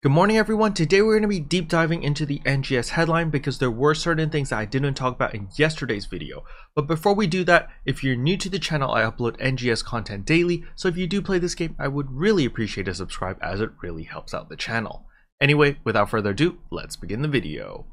Good morning everyone, today we're going to be deep diving into the NGS headline because there were certain things that I didn't talk about in yesterday's video. But before we do that, if you're new to the channel, I upload NGS content daily, so if you do play this game, I would really appreciate a subscribe as it really helps out the channel. Anyway, without further ado, let's begin the video.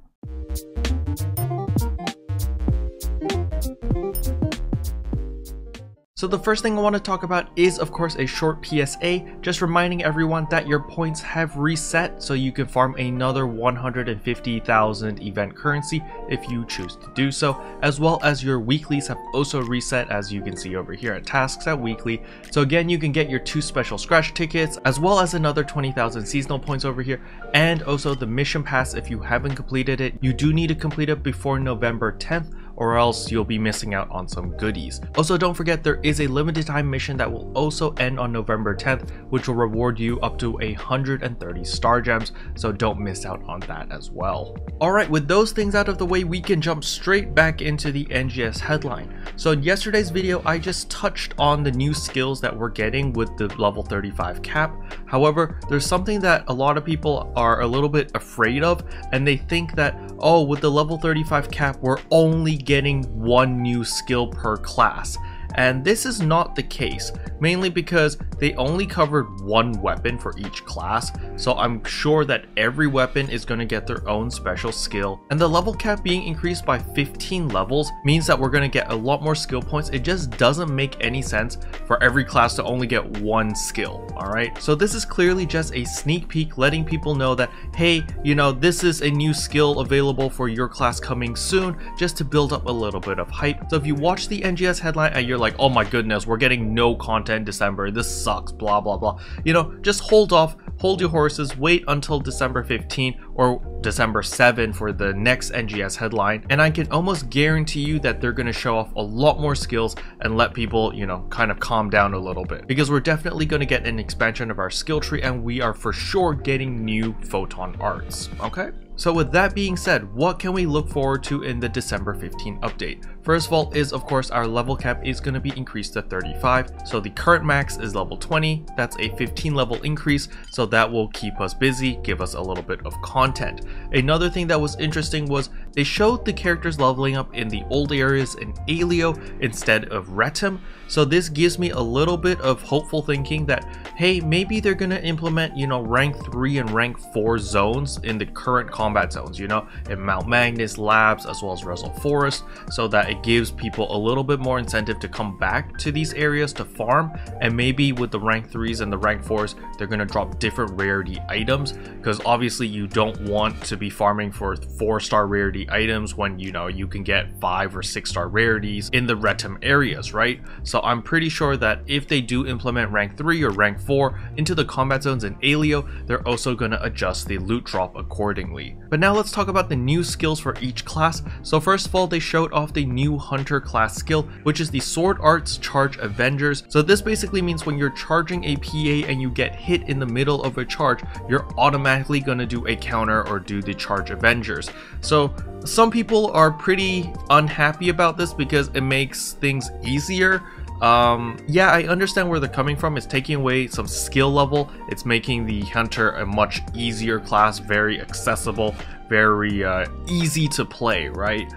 So the first thing I want to talk about is of course a short PSA, just reminding everyone that your points have reset so you can farm another 150,000 event currency if you choose to do so, as well as your weeklies have also reset, as you can see over here at tasks at weekly. So again, you can get your 2 special scratch tickets as well as another 20,000 seasonal points over here, and also the mission pass. If you haven't completed it, you do need to complete it before November 10th or else you'll be missing out on some goodies. Also, don't forget there is a limited time mission that will also end on November 10th, which will reward you up to 130 star gems, so don't miss out on that as well. Alright, with those things out of the way, we can jump straight back into the NGS headline. So in yesterday's video, I just touched on the new skills that we're getting with the level 35 cap. However, there's something that a lot of people are a little bit afraid of, and they think that, oh, with the level 35 cap, we're only getting one new skill per class. And this is not the case, mainly because they only covered one weapon for each class, so I'm sure that every weapon is going to get their own special skill. And the level cap being increased by 15 levels means that we're going to get a lot more skill points. It just doesn't make any sense for every class to only get one skill, alright? So this is clearly just a sneak peek letting people know that, hey, you know, this is a new skill available for your class coming soon, just to build up a little bit of hype. So if you watch the NGS headline and you're like, oh my goodness, we're getting no content in December, this sucks, blah blah blah, you know, just hold off, hold your horses, wait until December 15 or December 7 for the next NGS headline, and I can almost guarantee you that they're going to show off a lot more skills and let people, you know, kind of calm down a little bit, because we're definitely going to get an expansion of our skill tree and we are for sure getting new photon arts. Okay, so with that being said, what can we look forward to in the December 15 update? First of all is, of course, our level cap is going to be increased to 35. So the current max is level 20. That's a 15 level increase. So that will keep us busy, give us a little bit of content. Another thing that was interesting was they showed the characters leveling up in the old areas in Alio instead of Retim. So this gives me a little bit of hopeful thinking that, hey, maybe they're going to implement, you know, rank 3 and rank 4 zones in the current combat zones, you know, in Mount Magnus, Labs, as well as Rezel Forest, so that it gives people a little bit more incentive to come back to these areas to farm. And maybe with the rank 3s and the rank 4s, they're going to drop different rarity items, because obviously you don't want to be farming for 4-star rarity items when, you know, you can get 5 or 6-star rarities in the Retim areas, right? So I'm pretty sure that if they do implement rank 3 or rank 4 into the combat zones in Alio, they're also going to adjust the loot drop accordingly. But now let's talk about the new skills for each class. So first of all, they showed off the new Hunter class skill, which is the Sword Arts Charge Avengers. So this basically means when you're charging a PA and you get hit in the middle of a charge, you're automatically going to do a counter or do the Charge Avengers. So some people are pretty unhappy about this because it makes things easier. Yeah, I understand where they're coming from. It's taking away some skill level. It's making the Hunter a much easier class, very accessible, very easy to play, right?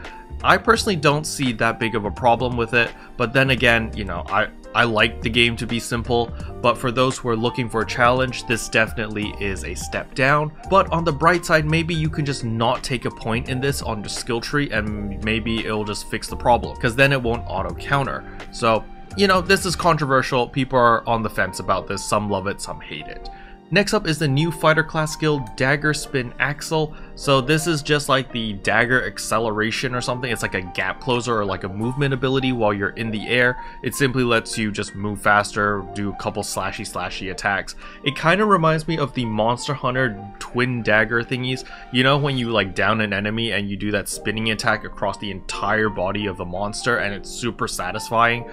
I personally don't see that big of a problem with it, but then again, you know, I like the game to be simple, but for those who are looking for a challenge, this definitely is a step down. But on the bright side, maybe you can just not take a point in this on the skill tree and maybe it'll just fix the problem, because then it won't auto counter. So, you know, this is controversial. People are on the fence about this. Some love it, some hate it. Next up is the new fighter class skill, Dagger Spin Axle. So this is just like the dagger acceleration or something. It's like a gap closer or like a movement ability while you're in the air. It simply lets you just move faster, do a couple slashy attacks. It kind of reminds me of the Monster Hunter twin dagger thingies. You know, when you like down an enemy and you do that spinning attack across the entire body of the monster and it's super satisfying.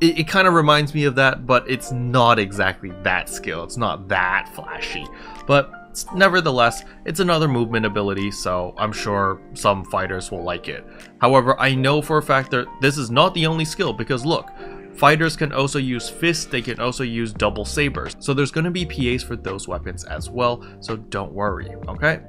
It kind of reminds me of that, but it's not exactly that skill. It's not that flashy, but nevertheless, it's another movement ability, so I'm sure some fighters will like it. However, I know for a fact that this is not the only skill, because look, Fighters can also use fists, they can also use double sabers. So there's going to be PAs for those weapons as well, so don't worry, okay?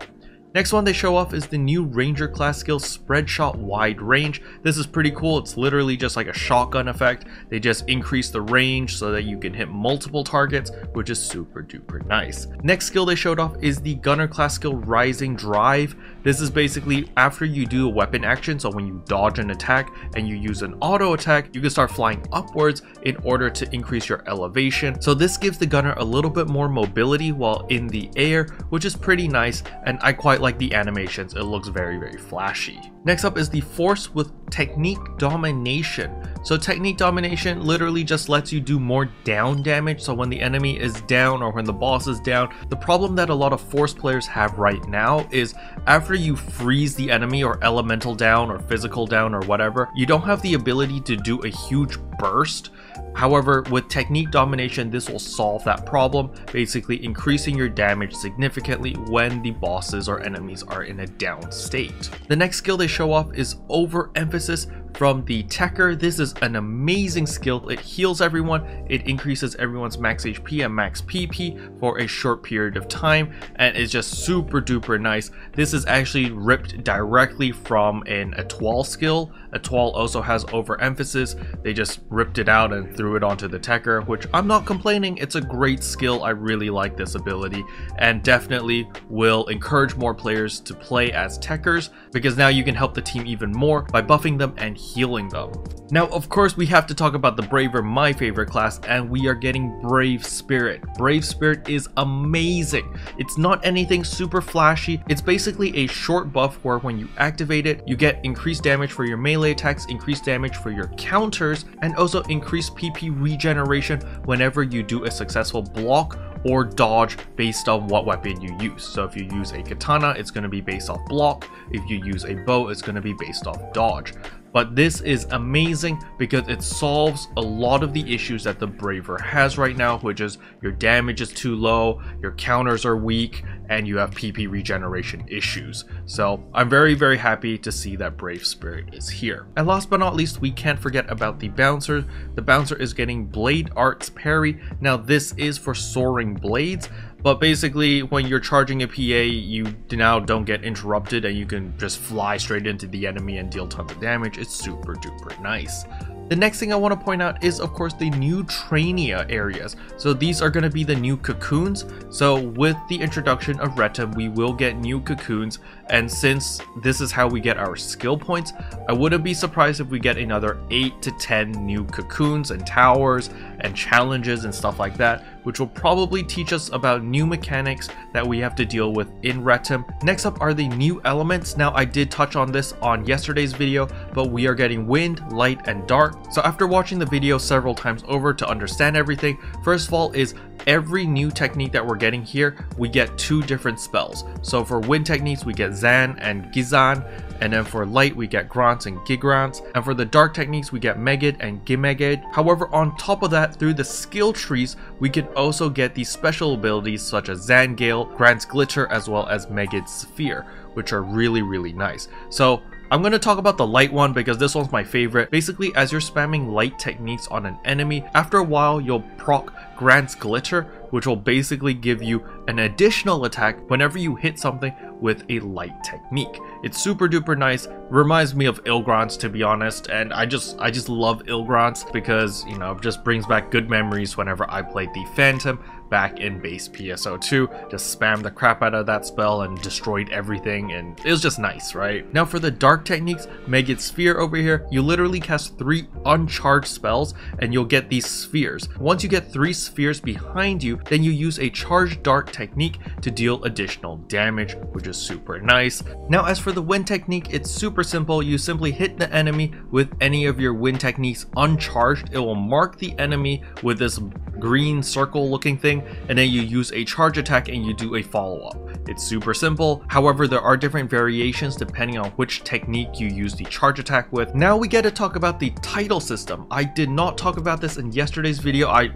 Next one they show off is the new Ranger class skill, Spread Shot Wide Range. This is pretty cool. It's literally just like a shotgun effect. They just increase the range so that you can hit multiple targets, which is super duper nice. Next skill they showed off is the Gunner class skill, Rising Drive. This is basically after you do a weapon action, so when you dodge an attack and you use an auto attack, you can start flying upwards in order to increase your elevation. So this gives the gunner a little bit more mobility while in the air, which is pretty nice, and I quite like the animations. It looks very, very flashy. Next up is the Force with Technique Domination. So Technique Domination literally just lets you do more down damage. So when the enemy is down or when the boss is down, the problem that a lot of Force players have right now is after you freeze the enemy or elemental down or physical down or whatever, you don't have the ability to do a huge burst. However, with Technique Domination, this will solve that problem, basically increasing your damage significantly when the bosses or enemies are in a down state. The next skill they show off is Overemphasis from the Tekker. This is an amazing skill. It heals everyone, it increases everyone's max HP and max PP for a short period of time, and it's just super duper nice. This is actually ripped directly from an Etoile skill. Etoile also has Overemphasis. They just ripped it out and threw it onto the Tekker, which I'm not complaining. It's a great skill. I really like this ability and definitely will encourage more players to play as Tekkers, because now you can help the team even more by buffing them and healing them. Now, of course, we have to talk about the Braver, my favorite class, and we are getting Brave Spirit. Brave Spirit is amazing. It's not anything super flashy. It's basically a short buff where when you activate it, you get increased damage for your melee attacks, increased damage for your counters, and also increased PP regeneration whenever you do a successful block or dodge based on what weapon you use. So if you use a katana, it's going to be based off block. If you use a bow, it's going to be based off dodge. But this is amazing because it solves a lot of the issues that the Braver has right now, which is your damage is too low, your counters are weak, and you have PP regeneration issues. So I'm very, very happy to see that Brave Spirit is here. And last but not least, we can't forget about the Bouncer. The Bouncer is getting Blade Arts Parry. Now this is for soaring blades, but basically when you're charging a PA, you now don't get interrupted and you can just fly straight into the enemy and deal tons of damage. It's super duper nice. The next thing I want to point out is, of course, the new Trainia areas. So these are going to be the new cocoons. So with the introduction of Retum, we will get new cocoons. And since this is how we get our skill points, I wouldn't be surprised if we get another 8 to 10 new cocoons and towers and challenges and stuff like that, which will probably teach us about new mechanics that we have to deal with in Retum. Next up are the new elements. Now I did touch on this on yesterday's video, but we are getting wind, light, and dark. So after watching the video several times over to understand everything, first of all is every new technique that we're getting here, we get 2 different spells. So for wind techniques, we get Zan and Gizan, and then for light, we get Grants and Gigrants, and for the dark techniques, we get Megid and Gimegid. However, on top of that, through the skill trees, we can also get these special abilities such as Zangale, Grant's Glitter, as well as Megid's Sphere, which are really, really nice. So I'm going to talk about the light one because this one's my favorite. Basically, as you're spamming light techniques on an enemy, after a while you'll proc Grant's Glitter, which will basically give you an additional attack whenever you hit something with a light technique. It's super duper nice, reminds me of Ilgrants, to be honest, and I just love Ilgrants because, you know, it just brings back good memories whenever I played the Phantom back in base PSO2. Just spammed the crap out of that spell and destroyed everything, and it was just nice, right? Now for the dark techniques, Megid's Sphere over here, you literally cast 3 uncharged spells and you'll get these spheres. Once you get 3 spheres behind you, then you use a charged dark technique to deal additional damage, which is super nice. Now as for the wind technique, it's super simple. You simply hit the enemy with any of your wind techniques uncharged. It will mark the enemy with this green circle looking thing thing, and then you use a charge attack and you do a follow-up. It's super simple. However, there are different variations depending on which technique you use the charge attack with. Now we get to talk about the title system. I did not talk about this in yesterday's video. I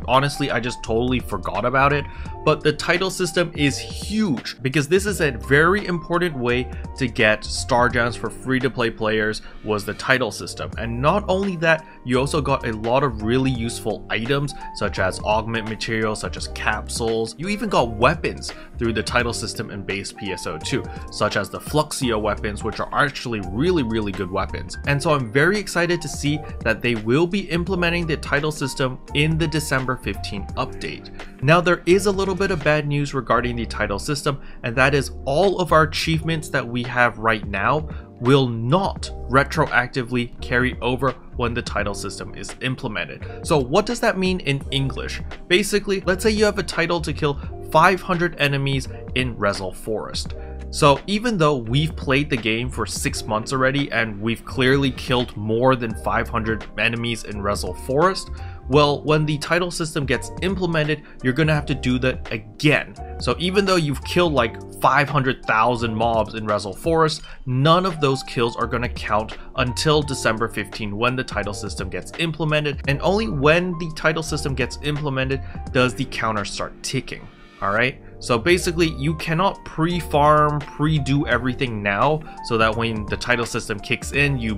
just totally forgot about it. But the title system is huge because this is a very important way to get star gems for free-to-play players, was the title system. And not only that, you also got a lot of really useful items such as augment materials, such as capsules. You even got weapons through the title system in base PSO2, such as the Fluxio weapons, which are actually really good weapons. And so I'm very excited to see that they will be implementing the title system in the December 15 update. Now there is a little bit of bad news regarding the title system, and that is all of our achievements that we have right now will not retroactively carry over when the title system is implemented. So what does that mean in English? Basically, let's say you have a title to kill 500 enemies in Rezel Forest. So even though we've played the game for 6 months already and we've clearly killed more than 500 enemies in Rezel Forest, well, when the title system gets implemented, you're gonna have to do that again. So even though you've killed like 500,000 mobs in Rezel Forest, none of those kills are gonna count until December 15 when the title system gets implemented, and only when the title system gets implemented does the counter start ticking. Alright, so basically you cannot pre-farm, pre-do everything now so that when the title system kicks in, you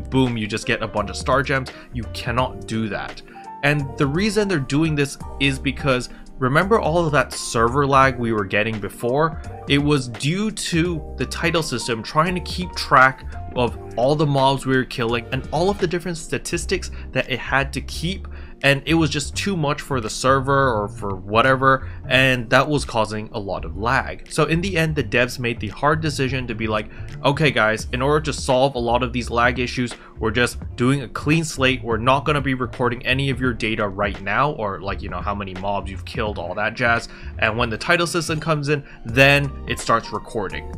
just get a bunch of star gems. You cannot do that. And the reason they're doing this is because remember all of that server lag we were getting before? It was due to the title system trying to keep track of all the mobs we were killing and all of the different statistics that it had to keep, and it was just too much for the server or for whatever, and that was causing a lot of lag. So in the end, the devs made the hard decision to be like, okay guys, in order to solve a lot of these lag issues, we're just doing a clean slate. We're not going to be recording any of your data right now, or like, you know, how many mobs you've killed, all that jazz. And when the title system comes in, then it starts recording.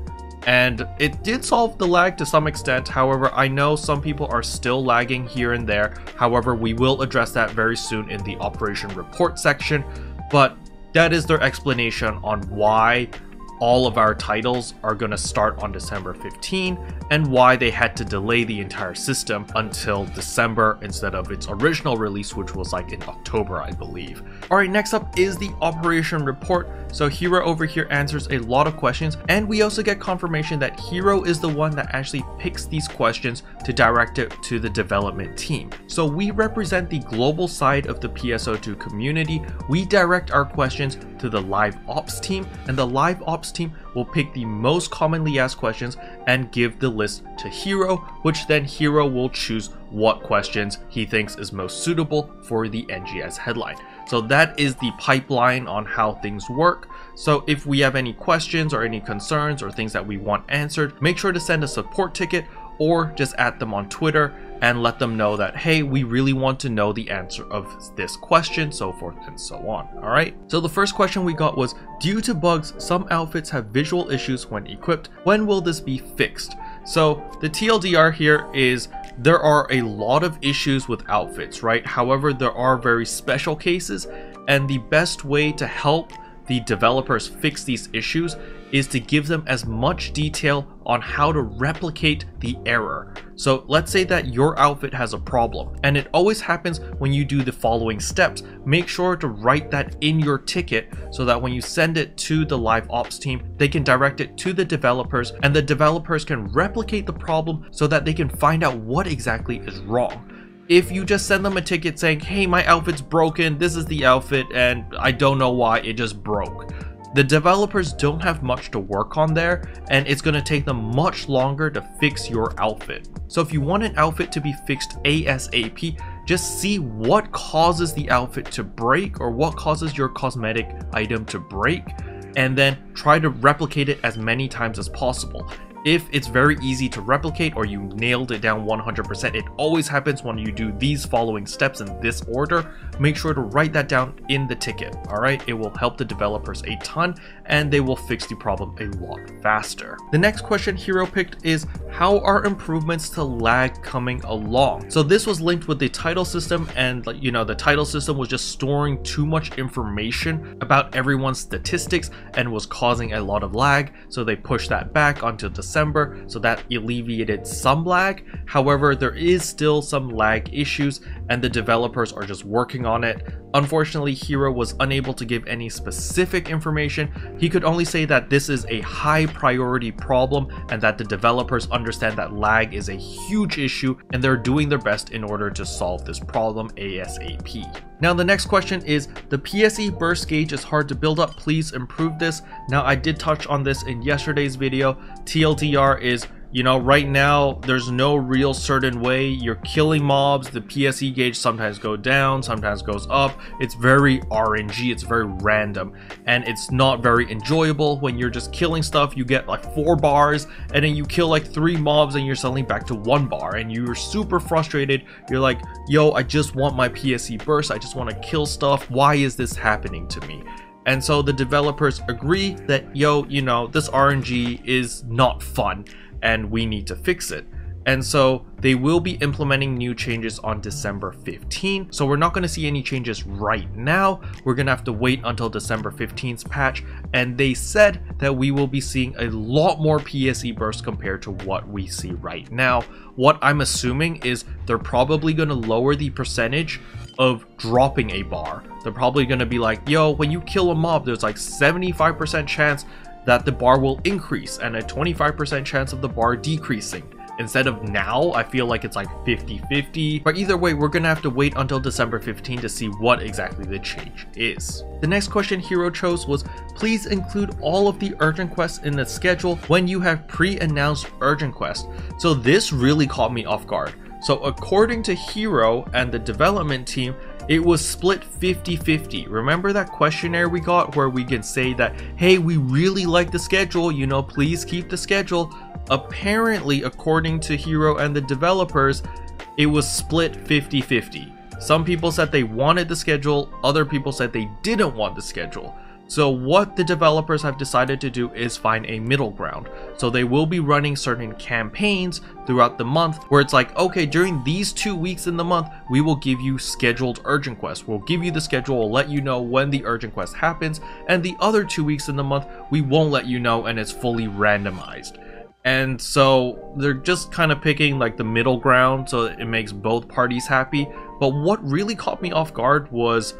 And it did solve the lag to some extent. However, I know some people are still lagging here and there. However, we will address that very soon in the operation report section. But that is their explanation on why all of our titles are going to start on December 15 and why they had to delay the entire system until December instead of its original release, which was like in October, I believe. Alright, next up is the operation report. So Hero over here answers a lot of questions, and we also get confirmation that Hero is the one that actually picks these questions to direct it to the development team. So we represent the global side of the PSO2 community. We direct our questions to the live ops team, and the live ops team will pick the most commonly asked questions and give the list to Hero, which then Hero will choose what questions he thinks is most suitable for the NGS headline. So that is the pipeline on how things work. So if we have any questions or any concerns or things that we want answered, make sure to send a support ticket or just add them on Twitter and let them know that, hey, we really want to know the answer of this question, so forth and so on. Alright, so the first question we got was, due to bugs, some outfits have visual issues when equipped. When will this be fixed? So the TLDR here is there are a lot of issues with outfits, right? However, there are very special cases, and the best way to help the developers fix these issues is to give them as much detail on how to replicate the error. So let's say that your outfit has a problem, and it always happens when you do the following steps. Make sure to write that in your ticket so that when you send it to the live ops team, they can direct it to the developers, and the developers can replicate the problem so that they can find out what exactly is wrong. If you just send them a ticket saying, hey, my outfit's broken, this is the outfit, and I don't know why, it just broke, the developers don't have much to work on there, and it's going to take them much longer to fix your outfit. So if you want an outfit to be fixed ASAP, just see what causes the outfit to break or what causes your cosmetic item to break, and then try to replicate it as many times as possible. if it's very easy to replicate or you nailed it down 100%, it always happens when you do these following steps in this order. Make sure to write that down in the ticket, all right? It will help the developers a ton and they will fix the problem a lot faster. The next question Hero picked is, how are improvements to lag coming along? So this was linked with the title system, and you know, the title system was just storing too much information about everyone's statistics and was causing a lot of lag. So they pushed that back onto December, so that alleviated some lag. However, there is still some lag issues and the developers are just working on it. Unfortunately, Hero was unable to give any specific information. He could only say that this is a high priority problem and that the developers understand that lag is a huge issue and they're doing their best in order to solve this problem ASAP. Now the next question is, the PSE burst gauge is hard to build up, please improve this. Now I did touch on this in yesterday's video. TLDR is, you know, right now there's no real certain way you're killing mobs. The PSE gauge sometimes goes down, sometimes goes up. It's very RNG, it's very random, and it's not very enjoyable. When you're just killing stuff, you get like 4 bars and then you kill like 3 mobs and you're suddenly back to 1 bar and you're super frustrated. You're like, yo, I just want my PSE burst, I just want to kill stuff. Why is this happening to me? And so the developers agree that, yo, you know, this RNG is not fun and we need to fix it. And so they will be implementing new changes on December 15. So we're not going to see any changes right now. We're going to have to wait until December 15th patch. And they said that we will be seeing a lot more PSE bursts compared to what we see right now. What I'm assuming is they're probably going to lower the percentage of dropping a bar. They're probably going to be like, yo, when you kill a mob, there's like 75% chance that the bar will increase and a 25% chance of the bar decreasing. Instead of now, I feel like it's like 50-50. But either way, we're gonna have to wait until December 15 to see what exactly the change is. The next question Hero chose was, please include all of the urgent quests in the schedule when you have pre-announced urgent quests. So this really caught me off guard. So according to Hero and the development team, it was split 50-50. Remember that questionnaire we got where we can say that, hey, we really like the schedule, you know, please keep the schedule. Apparently, according to Hero and the developers, it was split 50-50. Some people said they wanted the schedule, other people said they didn't want the schedule. So what the developers have decided to do is find a middle ground. So they will be running certain campaigns throughout the month where it's like, okay, during these 2 weeks in the month, we will give you scheduled urgent quests. We'll give you the schedule, we'll let you know when the urgent quest happens, and the other 2 weeks in the month, we won't let you know and it's fully randomized. And so they're just kind of picking like the middle ground so it makes both parties happy. But what really caught me off guard was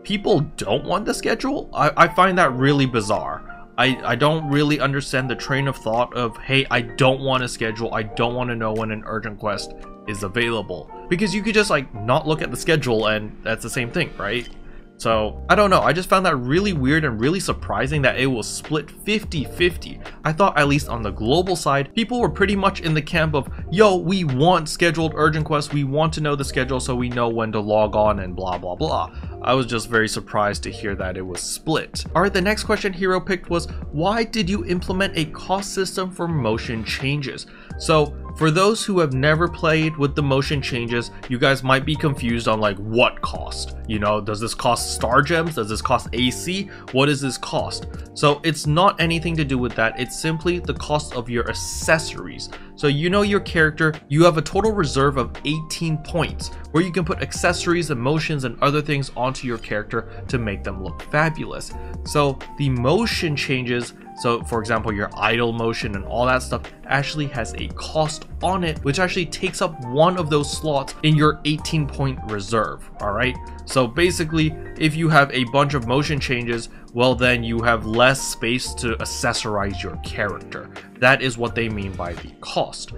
people don't want the schedule. I find that really bizarre. I don't really understand the train of thought of, hey, I don't want a schedule, I don't want to know when an urgent quest is available. Because you could just like not look at the schedule and that's the same thing, right? So I don't know, I just found that really weird and really surprising that it was split 50-50. I thought at least on the global side, people were pretty much in the camp of, yo, we want scheduled urgent quests, we want to know the schedule so we know when to log on and blah blah blah. I was just very surprised to hear that it was split. Alright, the next question Hero picked was, why did you implement a cost system for motion changes? So for those who have never played with the motion changes, you guys might be confused on like what cost. You know, does this cost star gems? Does this cost AC? What does this cost? So it's not anything to do with that. It's simply the cost of your accessories. So you know your character, you have a total reserve of 18 points where you can put accessories, emotions, and other things onto your character to make them look fabulous. So the motion changes, so for example your idle motion and all that stuff, actually has a cost on it, which actually takes up one of those slots in your 18 point reserve. Alright, so basically if you have a bunch of motion changes, well then you have less space to accessorize your character. That is what they mean by the cost.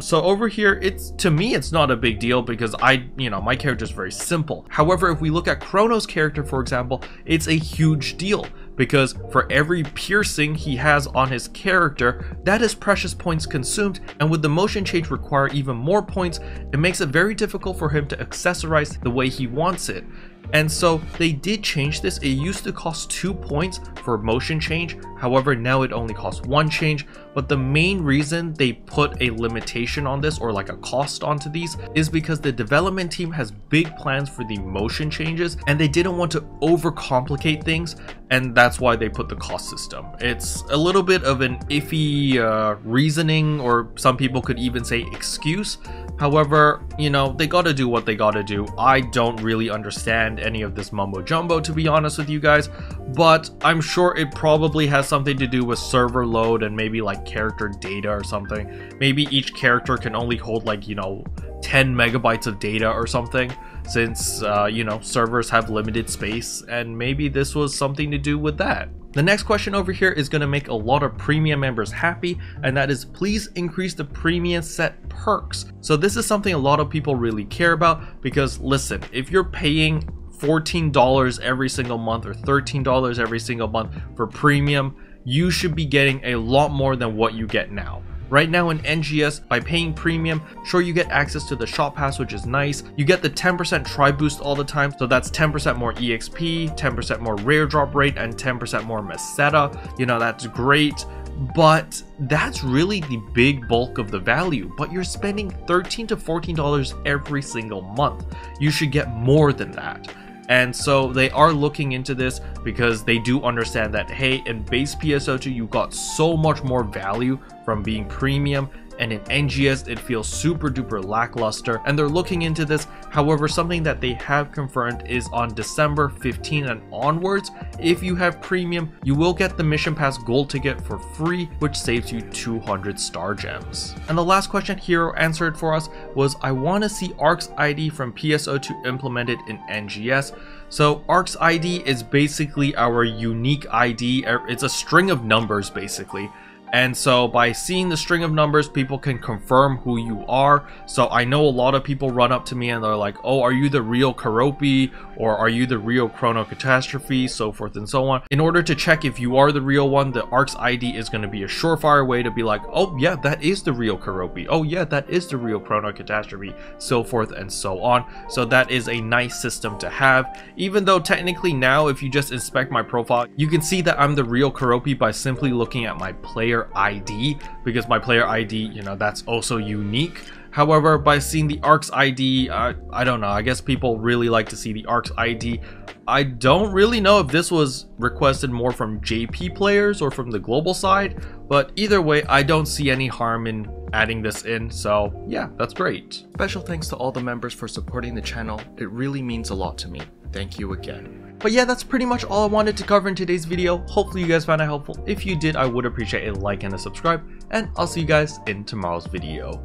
So over here, to me it's not a big deal because my character is very simple. However, if we look at Chrono's character, for example, it's a huge deal because for every piercing he has on his character, that is precious points consumed, and with the motion change require even more points, it makes it very difficult for him to accessorize the way he wants it. And so they did change this. It used to cost 2 points for motion change. However, now it only costs 1 change. But the main reason they put a limitation on this, or like a cost onto these, is because the development team has big plans for the motion changes and they didn't want to overcomplicate things, and that's why they put the cost system. It's a little bit of an iffy reasoning, or some people could even say excuse. However, you know, they gotta do what they gotta do. I don't really understand any of this mumbo jumbo, to be honest with you guys, but I'm sure it probably has something to do with server load and maybe like character data or something. Maybe each character can only hold like, you know, 10 megabytes of data or something, since you know, servers have limited space, and maybe this was something to do with that. The next question over here is going to make a lot of premium members happy, and that is, please increase the premium set perks. So this is something a lot of people really care about, because listen, if you're paying $14 every single month or $13 every single month for premium, you should be getting a lot more than what you get now. Right now in NGS, by paying premium, sure, you get access to the shop pass, which is nice. You get the 10% try boost all the time, so that's 10% more EXP, 10% more rare drop rate, and 10% more meseta. You know, that's great, but that's really the big bulk of the value. But you're spending $13 to $14 every single month. You should get more than that. And so they are looking into this because they do understand that, hey, in base PSO2 you got so much more value from being premium, and in NGS it feels super duper lackluster, and they're looking into this. However, something that they have confirmed is on December 15 and onwards, if you have premium, you will get the mission pass gold ticket for free, which saves you 200 star gems. And the last question Hero answered for us was, I want to see ARC's ID from PSO2 implemented in NGS. So ARC's ID is basically our unique ID. It's a string of numbers basically. And so by seeing the string of numbers, people can confirm who you are. So I know a lot of people run up to me and they're like, oh, are you the real Keroppi, or are you the real Chrono Catastrophe, so forth and so on. In order to check if you are the real one, the ARC's ID is going to be a surefire way to be like, oh yeah, that is the real Keroppi. Oh yeah, that is the real Chrono Catastrophe, so forth and so on. So that is a nice system to have. Even though technically now, if you just inspect my profile, you can see that I'm the real Keroppi by simply looking at my player ID, because my player ID, you know, that's also unique. However, by seeing the ARC's ID, I don't know, I guess people really like to see the ARC's ID. I don't really know if this was requested more from JP players or from the global side, but either way, I don't see any harm in adding this in, so yeah, that's great. Special thanks to all the members for supporting the channel. It really means a lot to me. Thank you again. But yeah, that's pretty much all I wanted to cover in today's video. Hopefully you guys found it helpful. If you did, I would appreciate a like and a subscribe, and I'll see you guys in tomorrow's video.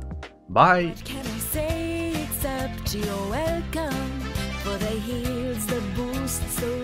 Bye! What can I say except you're welcome, for the heals, the boosts, so